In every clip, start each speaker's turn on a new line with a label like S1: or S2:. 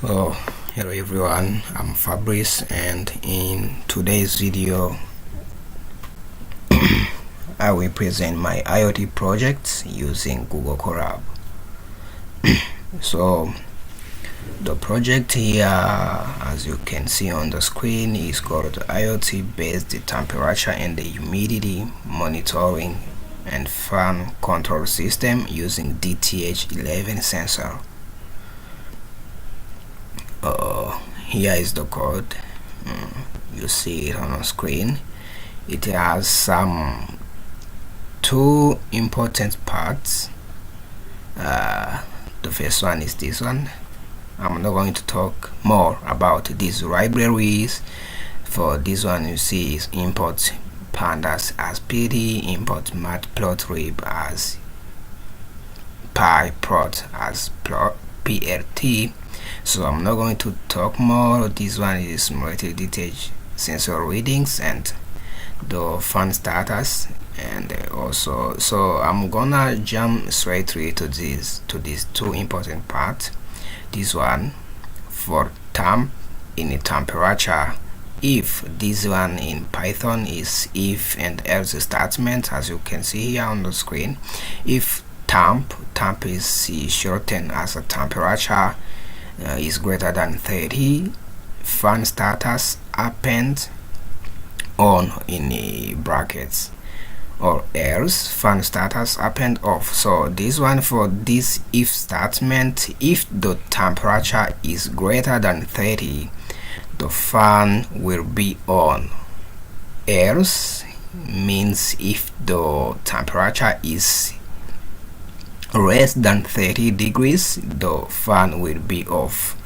S1: Oh, hello everyone, I'm Fabrice, and in today's video I will present my IoT project using Google Colab. So the project here, as you can see on the screen, is called IoT based temperature and the humidity monitoring and fan control system using DHT11 sensor. Here is the code. You see it on the screen. It has some two important parts. The first one is this one. I'm not going to talk more about these libraries. For this one, you see is import pandas as PD, import matplotlib as pyprot as plt. So I'm not going to talk more. This one is related detach sensor readings and the fan status, and also so I'm gonna jump straight to these two important parts. This one for temp in a temperature. If this one in Python is if and else statement, as you can see here on the screen. If temp is shortened as a temperature is greater than 30, fan status append on in the brackets, or else fan status append off. So this one for this if statement, if the temperature is greater than 30, the fan will be on. Else means if the temperature is less than 30 degrees, the fan will be off.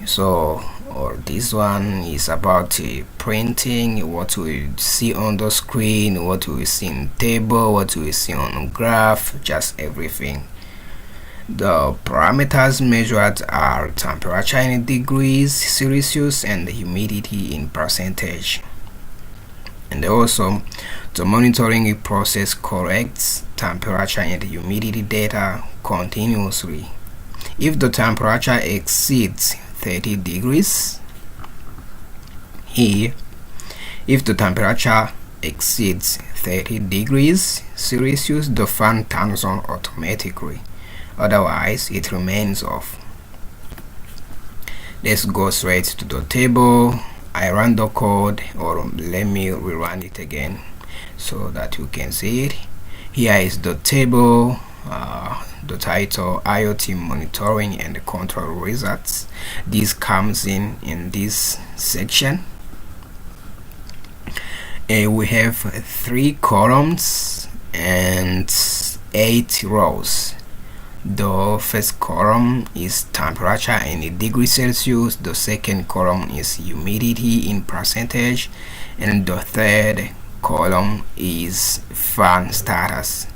S1: So or this one is about printing what we see on the screen, what we see in table, what we see on graph, just everything. The parameters measured are temperature in degrees Celsius and the humidity in percentage. And also the monitoring process corrects temperature and humidity data continuously. If the temperature exceeds 30 degrees here, if the temperature exceeds 30 degrees Celsius, the fan turns on automatically, otherwise it remains off. Let's go straight to the table. I ran the code, or let me rerun it again so that you can see it. Here is the table, the title IoT monitoring and control results. This comes in this section. We have 3 columns and 8 rows. The first column is temperature in degrees Celsius, the second column is humidity in percentage, and the third column is fan status.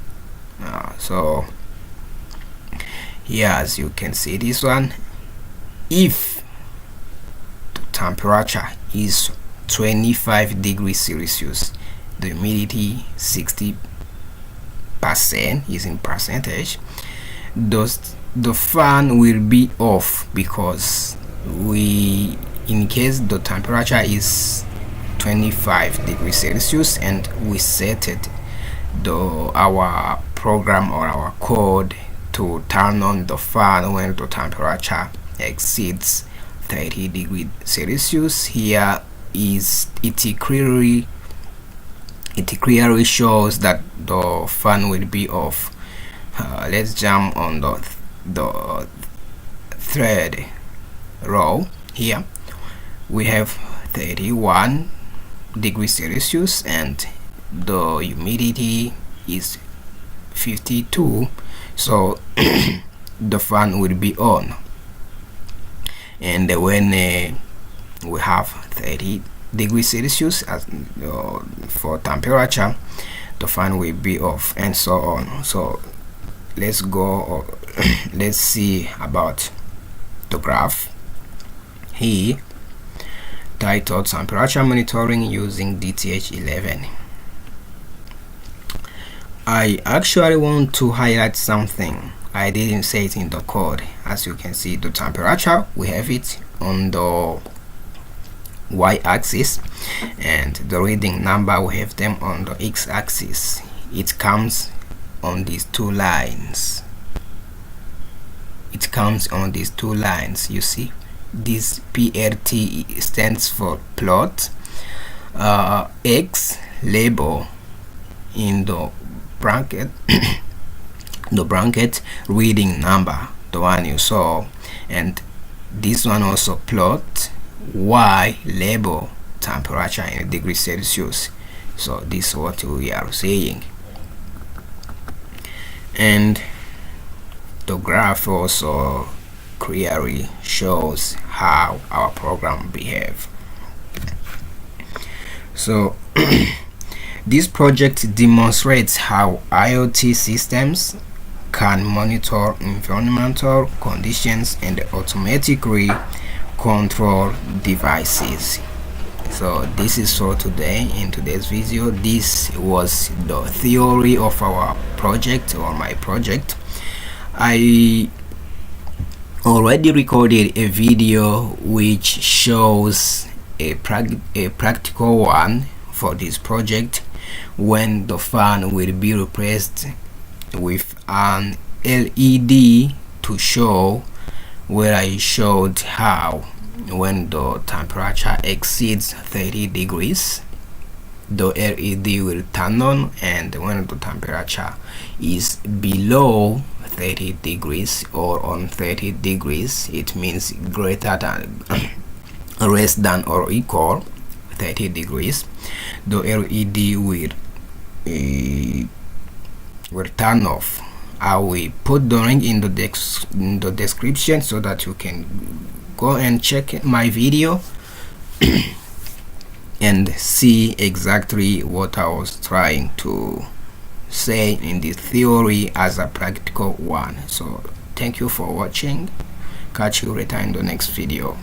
S1: So here, as you can see, this one, if the temperature is 25 degrees Celsius, the humidity 60% is in percentage, the fan will be off, because in case the temperature is 25 degrees Celsius and we set it our program or our code to turn on the fan when the temperature exceeds 30 degrees Celsius, here is it clearly shows that the fan will be off. Let's jump on the third row. Here we have 31 degrees Celsius and the humidity is 52, so the fan will be on. And when we have 30 degrees Celsius as for temperature, the fan will be off, and so on. So let's go let's see about the graph here, titled temperature monitoring using DHT11. I actually want to highlight something I didn't say it in the code. As you can see, the temperature, we have it on the y-axis, and the reading number, we have them on the x-axis. It comes on these two lines. It comes on these two lines. You see, this PRT stands for plot, X label in the bracket the bracket reading number, the one you saw, and this one also plot, Y label temperature in degrees Celsius. So this is what we are saying, and the graph also clearly shows how our program behave. So this project demonstrates how IoT systems can monitor environmental conditions and automatically control devices. So this is for today. In today's video, this was the theory of our project, or my project. I already recorded a video which shows a practical one for this project, when the fan will be replaced with an LED to show, where I showed how when the temperature exceeds 30 degrees the LED will turn on, and when the temperature is below 30 degrees or on 30 degrees, it means greater than less than or equal 30 degrees, the LED will turn off. I will put the link in the description so that you can go and check my video and see exactly what I was trying to say in this theory as a practical one. So thank you for watching. Catch you later in the next video.